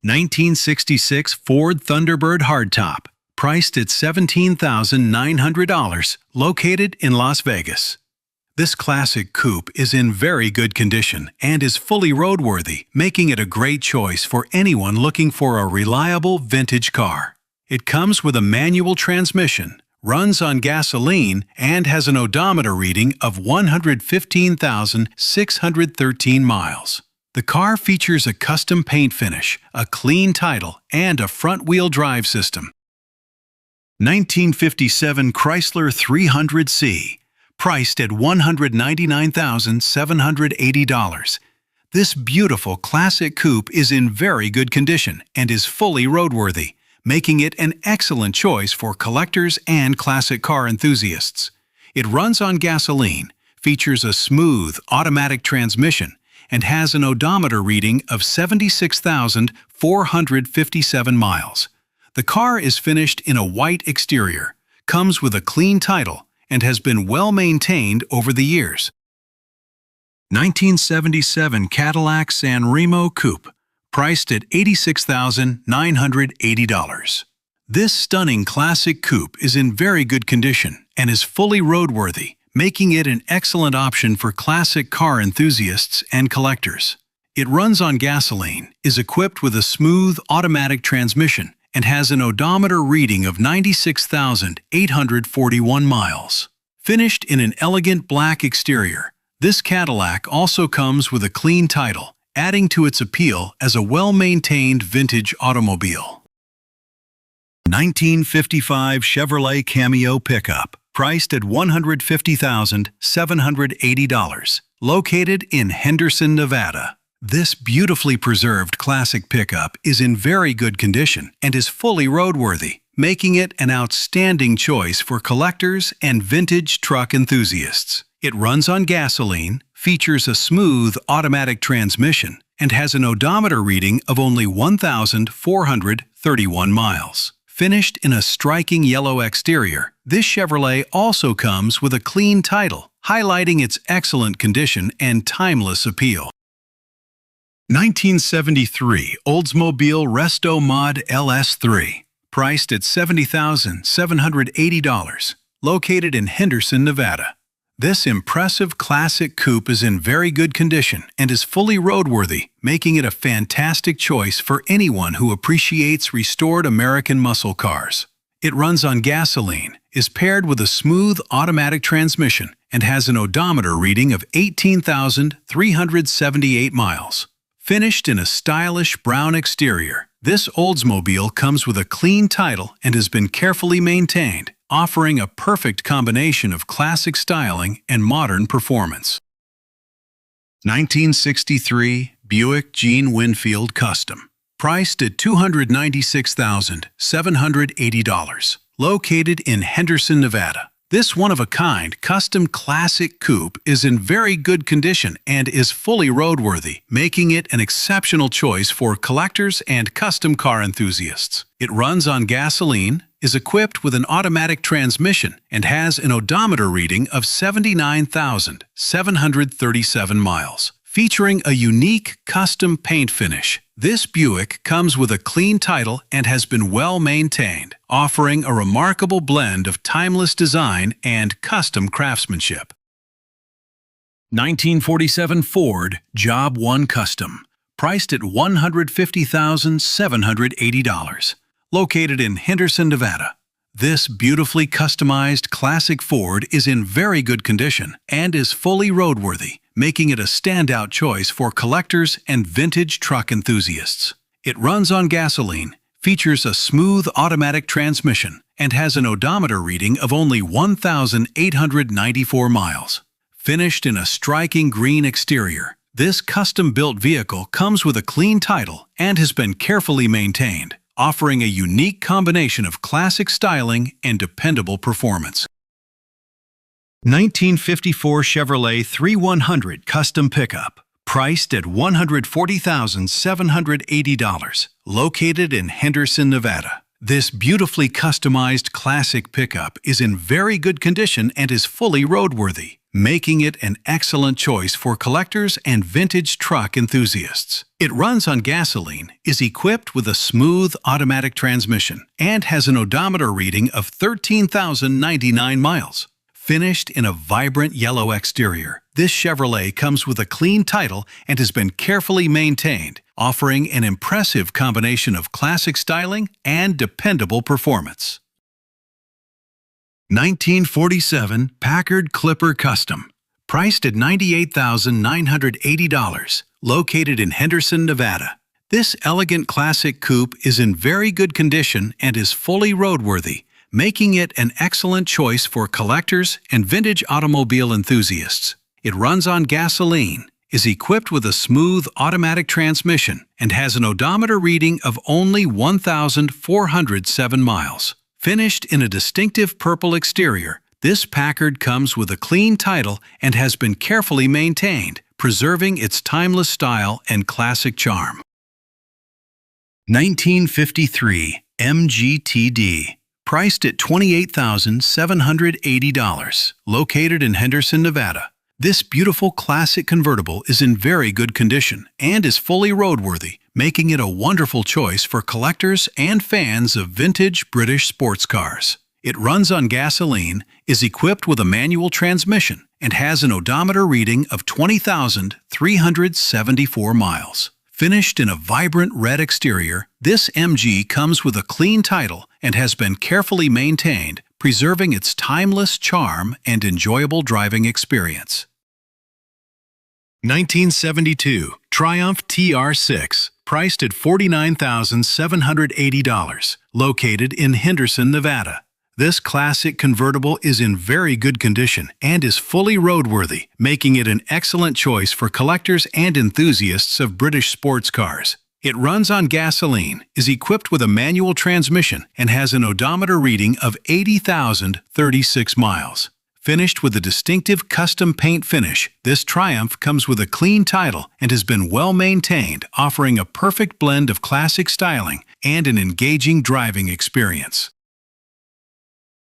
1966 Ford Thunderbird hardtop, priced at $17,900, located in Las Vegas. This classic coupe is in very good condition and is fully roadworthy, making it a great choice for anyone looking for a reliable vintage car. It comes with a manual transmission, runs on gasoline, and has an odometer reading of 115,613 miles. The car features a custom paint finish, a clean title, and a front-wheel drive system. 1957 Chrysler 300C, priced at $199,780. This beautiful classic coupe is in very good condition and is fully roadworthy, making it an excellent choice for collectors and classic car enthusiasts. It runs on gasoline, features a smooth automatic transmission, and has an odometer reading of 76,457 miles. The car is finished in a white exterior, comes with a clean title, and has been well maintained over the years. 1977 Cadillac San Remo Coupe, priced at $86,980. This stunning classic coupe is in very good condition and is fully roadworthy, making it an excellent option for classic car enthusiasts and collectors. It runs on gasoline, is equipped with a smooth automatic transmission, and has an odometer reading of 96,841 miles. Finished in an elegant black exterior, this Cadillac also comes with a clean title, adding to its appeal as a well-maintained vintage automobile. 1955 Chevrolet Cameo pickup, priced at $150,780, located in Henderson, Nevada. This beautifully preserved classic pickup is in very good condition and is fully roadworthy, making it an outstanding choice for collectors and vintage truck enthusiasts. It runs on gasoline, features a smooth automatic transmission, and has an odometer reading of only 1,431 miles. Finished in a striking yellow exterior, this Chevrolet also comes with a clean title, highlighting its excellent condition and timeless appeal. 1973 Oldsmobile Resto Mod LS3, priced at $70,780, located in Henderson, Nevada. This impressive classic coupe is in very good condition and is fully roadworthy, making it a fantastic choice for anyone who appreciates restored American muscle cars. It runs on gasoline, is paired with a smooth automatic transmission, and has an odometer reading of 18,378 miles. Finished in a stylish brown exterior, this Oldsmobile comes with a clean title and has been carefully maintained, offering a perfect combination of classic styling and modern performance. 1963 Buick Gene Winfield Custom, priced at $296,780, located in Henderson, Nevada. This one-of-a-kind custom classic coupe is in very good condition and is fully roadworthy, making it an exceptional choice for collectors and custom car enthusiasts. It runs on gasoline, is equipped with an automatic transmission, and has an odometer reading of 79,737 miles. Featuring a unique custom paint finish, this Buick comes with a clean title and has been well maintained, offering a remarkable blend of timeless design and custom craftsmanship. 1947 Ford Job 1 Custom, priced at $150,780, located in Henderson, Nevada. This beautifully customized classic Ford is in very good condition and is fully roadworthy, making it a standout choice for collectors and vintage truck enthusiasts. It runs on gasoline, features a smooth automatic transmission, and has an odometer reading of only 1,894 miles. Finished in a striking green exterior, this custom-built vehicle comes with a clean title and has been carefully maintained, offering a unique combination of classic styling and dependable performance. 1954 Chevrolet 3100 Custom Pickup, priced at $140,780, located in Henderson, Nevada. This beautifully customized classic pickup is in very good condition and is fully roadworthy, making it an excellent choice for collectors and vintage truck enthusiasts. It runs on gasoline, is equipped with a smooth automatic transmission, and has an odometer reading of 13,099 miles. Finished in a vibrant yellow exterior, this Chevrolet comes with a clean title and has been carefully maintained, offering an impressive combination of classic styling and dependable performance. 1947 Packard Clipper Custom. Priced at $98,980, located in Henderson, Nevada. This elegant classic coupe is in very good condition and is fully roadworthy, making it an excellent choice for collectors and vintage automobile enthusiasts. It runs on gasoline, is equipped with a smooth automatic transmission, and has an odometer reading of only 1,407 miles. Finished in a distinctive purple exterior, this Packard comes with a clean title and has been carefully maintained, preserving its timeless style and classic charm. 1953 MGTD. Priced at $28,780, located in Henderson, Nevada. This beautiful classic convertible is in very good condition and is fully roadworthy, making it a wonderful choice for collectors and fans of vintage British sports cars. It runs on gasoline, is equipped with a manual transmission, and has an odometer reading of 20,374 miles. Finished in a vibrant red exterior, this MG comes with a clean title and has been carefully maintained, preserving its timeless charm and enjoyable driving experience. 1972 Triumph TR6, priced at $49,780, located in Henderson, Nevada. This classic convertible is in very good condition and is fully roadworthy, making it an excellent choice for collectors and enthusiasts of British sports cars. It runs on gasoline, is equipped with a manual transmission, and has an odometer reading of 80,036 miles. Finished with a distinctive custom paint finish, this Triumph comes with a clean title and has been well maintained, offering a perfect blend of classic styling and an engaging driving experience.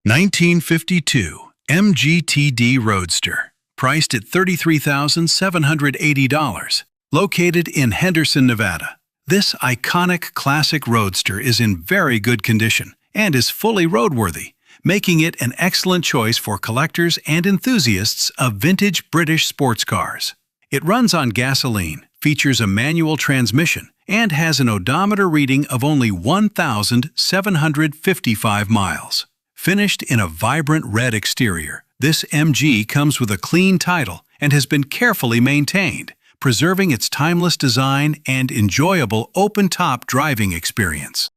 1952 MGTD Roadster. Priced at $33,780, located in Henderson, Nevada. This iconic classic roadster is in very good condition and is fully roadworthy, making it an excellent choice for collectors and enthusiasts of vintage British sports cars. It runs on gasoline, features a manual transmission, and has an odometer reading of only 1,755 miles. Finished in a vibrant red exterior, this MG comes with a clean title and has been carefully maintained, preserving its timeless design and enjoyable open-top driving experience.